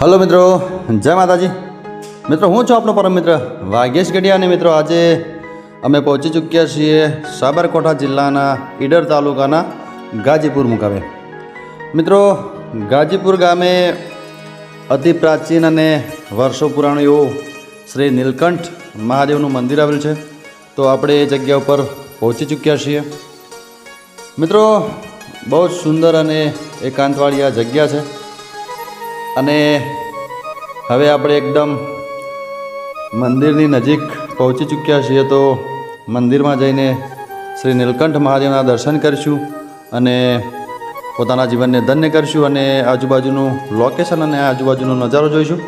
Hello મિત્રો, જય માતાજી. મિત્રો હું છું આપનો પરમ મિત્ર વાઘેશ ગઢિયા. અને મિત્રો આજે અમે પહોંચી ચૂક્યા છીએ સાબરકાંઠા જિલ્લાના ઈડર તાલુકાના ગાજીપુર મુકામે. મિત્રો ગાજીપુર ગામે અતિ પ્રાચીન અને વર્ષો પુરાણું એવું શ્રી નીલકંઠ મહાદેવનું મંદિર આવેલું છે. તો આપણે એ જગ્યા ઉપર પહોંચી ચૂક્યા છીએ. મિત્રો બહુ જ સુંદર અને એકાંતવાળી આ જગ્યા છે. અને હવે આપણે એકદમ મંદિરની નજીક પહોંચી ચૂક્યા છીએ. તો મંદિરમાં જઈને શ્રી નીલકંઠ મહાદેવના દર્શન કરીશું અને પોતાના જીવનને ધન્ય કરીશું અને આજુબાજુનું લોકેશન અને આજુબાજુનો નજારો જોઈશું.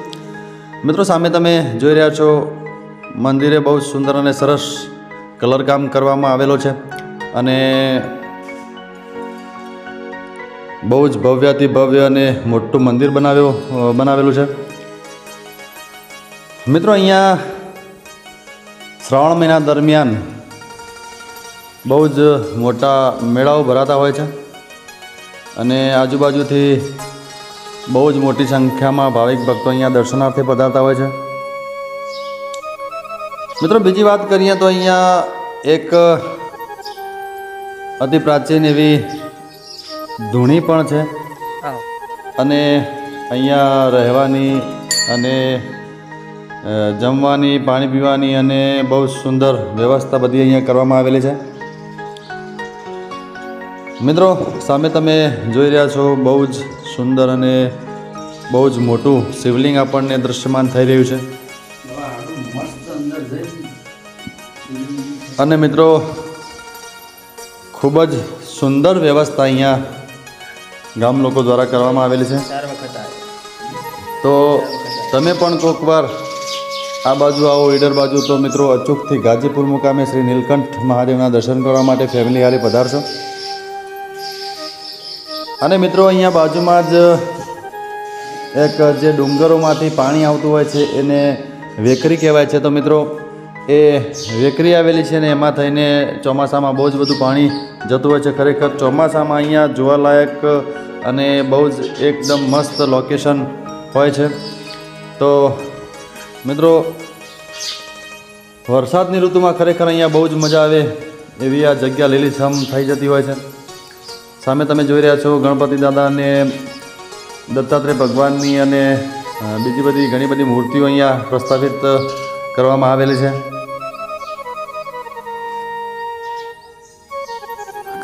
મિત્રો સામે તમે જોઈ રહ્યા છો મંદિરે બહુ સુંદર અને સરસ કલરકામ કરવામાં આવેલો છે અને બહુ જ ભવ્યાતિ ભવ્ય અને મોટું મંદિર બનાવેલું છે. મિત્રો અહીંયા શ્રાવણ મહિના દરમિયાન બહુ જ મોટા મેળાઓ ભરાતા હોય છે અને આજુબાજુથી બહુ જ મોટી સંખ્યામાં ભાવિક ભક્તો અહીંયા દર્શનાર્થે પધારતા હોય છે. મિત્રો બીજી વાત કરીએ તો અહીંયા એક અતિ પ્રાચીન એવી ધૂણી પણ છે અને અહીંયા રહેવાની અને જમવાની, પાણી પીવાની અને બહુ સુંદર વ્યવસ્થા બધી અહીંયા કરવામાં આવેલી છે. મિત્રો સામે તમે જોઈ રહ્યા છો બહુ જ સુંદર અને બહુ જ મોટું શિવલિંગ આપણને દૃશ્યમાન થઈ રહ્યું છે. અને મિત્રો ખૂબ જ સુંદર વ્યવસ્થા અહીંયા ગામ લોકો દ્વારા કરવામાં આવેલી છે. તો તમે પણ કોઈક વાર આ બાજુ આવો ઈડર બાજુ તો મિત્રો અચૂકથી ગાજીપુર મુકામે શ્રી નીલકંઠ મહાદેવના દર્શન કરવા માટે ફેમિલી હારે પધારશો. અને મિત્રો અહીંયા બાજુમાં જ એક જે ડુંગરોમાંથી પાણી આવતું હોય છે એને વેકરી કહેવાય છે. તો મિત્રો એ વેકરી આવેલી છે ને એમાં થઈને ચોમાસામાં બહુ જ બધું પાણી જતું હોય છે. ખરેખર ચોમાસામાં અહીંયા જોવાલાયક અને બહુ જ એકદમ મસ્ત લોકેશન હોય છે. તો મિત્રો વરસાદની ઋતુમાં ખરેખર અહીંયા બહુ જ મજા આવે એવી આ જગ્યા લીલીછમ થઈ જતી હોય છે. સામે તમે જોઈ રહ્યા છો ગણપતિ દાદા અને દત્તાત્રેય ભગવાનની અને બીજી બધી ઘણી બધી મૂર્તિઓ અહીંયા પ્રસ્થાપિત કરવામાં આવેલી છે.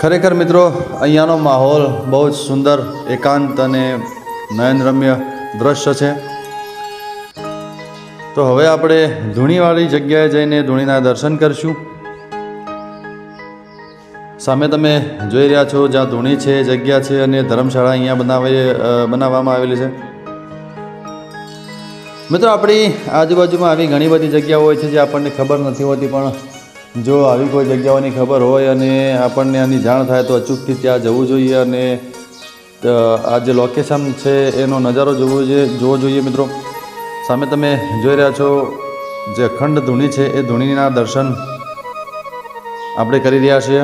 ખરેખર મિત્રો અહીંયાનો માહોલ બહુ જ સુંદર, એકાંત અને નયનરમ્ય દ્રશ્ય છે. તો હવે આપણે ધૂણીવાળી જગ્યાએ જઈને ધૂણીના દર્શન કરીશું. સામે તમે જોઈ રહ્યા છો જ્યાં ધૂણી છે એ જગ્યા છે અને ધર્મશાળા અહીંયા બનાવવામાં આવેલી છે. મિત્રો આપણી આજુબાજુમાં આવી ઘણી બધી જગ્યાઓ હોય છે જે આપણને ખબર નથી હોતી, પણ જો આવી કોઈ જગ્યાઓની ખબર હોય અને આપણને આની જાણ થાય તો અચૂકથી ત્યાં જવું જોઈએ અને આ જે લોકેશન છે એનો નજારો જોવો જોઈએ. મિત્રો સામે તમે જોઈ રહ્યા છો જે અખંડ ધૂણી છે એ ધૂણીના દર્શન આપણે કરી રહ્યા છીએ.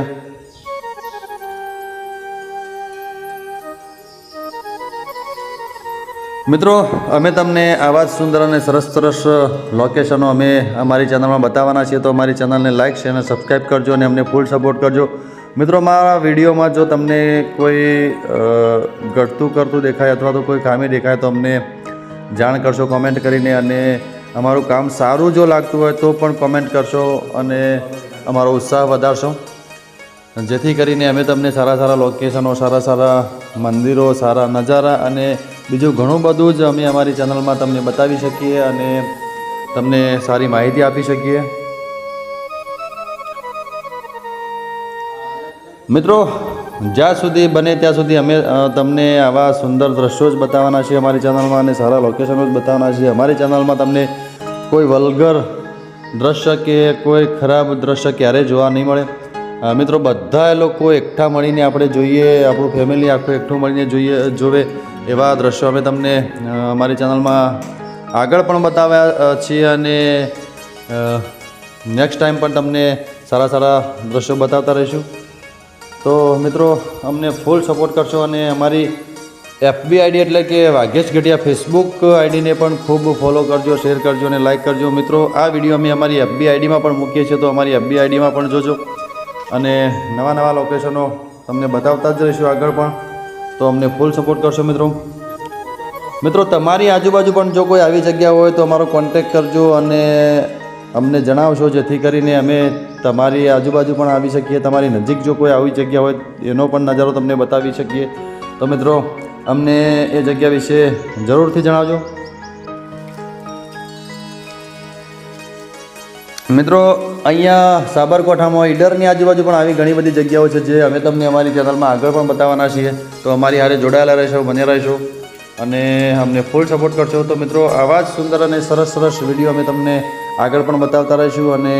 મિત્રો અમે તમને આવા જ સુંદર અને સરસ સરસ લોકેશનો અમે અમારી ચેનલમાં બતાવવાના છીએ. તો અમારી ચેનલને લાઇક, શેર અને સબસ્ક્રાઈબ કરજો અને અમને ફૂલ સપોર્ટ કરજો. મિત્રો મારા વિડીયોમાં જો તમને કોઈ ઘટતું કરતું દેખાય અથવા તો કોઈ ખામી દેખાય તો અમને જાણ કરશો કોમેન્ટ કરીને. અને અમારું કામ સારું જો લાગતું હોય તો પણ કોમેન્ટ કરશો અને અમારો ઉત્સાહ વધારશો, જેથી કરીને અમે તમને સારા સારા લોકેશનો, સારા સારા મંદિરો, સારા નજારા અને બીજું ઘણું બધું જ અમે અમારી ચેનલમાં તમને બતાવી શકીએ અને તમને સારી માહિતી આપી શકીએ. મિત્રો જ્યાં સુધી બને ત્યાં સુધી અમે તમને આવા સુંદર દ્રશ્યો જ બતાવવાના છીએ અમારી ચેનલમાં અને સારા લોકેશનો જ બતાવવાના છીએ. અમારી ચેનલમાં તમને કોઈ વલ્ગર દ્રશ્ય કે કોઈ ખરાબ દ્રશ્ય ક્યારેય જોવા નહીં મળે. મિત્રો બધા લોકો એકઠા મળીને આપણે જોઈએ, આપણું ફેમિલી આખું એકઠું મળીને જોવે એવા દ્રશ્યો અમે તમને અમારી ચેનલમાં આગળ પણ બતાવ્યા છીએ અને નેક્સ્ટ ટાઈમ પણ તમને સારા સારા દ્રશ્યો બતાવતા રહીશું. તો મિત્રો અમને ફૂલ સપોર્ટ કરશો અને અમારી FB આઈડી એટલે કે વાઘેશ ગઢિયા ફેસબુક આઈડીને પણ ખૂબ ફોલો કરજો, શેર કરજો અને લાઇક કરજો. મિત્રો આ વિડીયો અમે અમારી FB આઈડીમાં પણ મૂકીએ છીએ, તો અમારી FB આઈડીમાં પણ જોજો. અને નવા નવા લોકેશનો તમને બતાવતા જ રહીશું આગળ પણ, તો અમને ફૂલ સપોર્ટ કરશો મિત્રો. મિત્રો તમારી આજુબાજુ પણ જો કોઈ આવી જગ્યા હોય તો અમારો કોન્ટેક્ટ કરજો અને અમને જણાવશો, જેથી કરીને અમે તમારી આજુબાજુ પણ આવી શકીએ. તમારી નજીક જો કોઈ આવી જગ્યા હોય એનો પણ નજારો તમને બતાવી શકીએ. તો મિત્રો અમને એ જગ્યા વિશે જરૂરથી જણાવજો. મિત્રો અહીંયા સાબરકાંઠામાં ઈડરની આજુબાજુ પણ આવી ઘણી બધી જગ્યાઓ છે, જે અમે તમને અમારી ચેનલમાં આગળ પણ બતાવવાના છીએ. તો અમારી હારે જોડાયેલા રહેશો, બન્યા રહેશો અને અમને ફૂલ સપોર્ટ કરશો. તો મિત્રો આવા જ સુંદર અને સરસ સરસ વિડીયો અમે તમને આગળ પણ બતાવતા રહીશું અને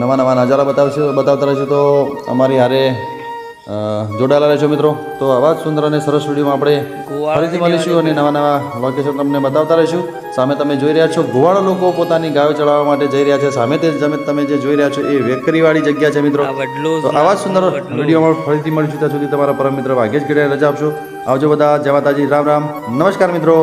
નવા નવા નજારા બતાવતા રહીશું. તો અમારી હારે જોડાયેલા રહેશો મિત્રો. તો આવા જ સુંદર અને સરસ વિડીયોમાં આપણે ફરીથી મળીશું અને નવા નવા લોકેશન તમને બતાવતા રહીશું. સામે તમે જોઈ રહ્યા છો ગોવાળો લોકો પોતાની ગાયો ચડાવવા માટે જઈ રહ્યા છે. સામે તમે જે જોઈ રહ્યા છો એ વેકરીવાળી જગ્યા છે મિત્રો. તો આવા જ સુંદર વિડીયોમાં ફરીથી મળીશું. ત્યાં સુધી તમારા પરમ મિત્ર વાઘેશ ગઢિયાને રજા આપશો. આવજો બધા. જય માતાજી. રામ રામ. નમસ્કાર મિત્રો.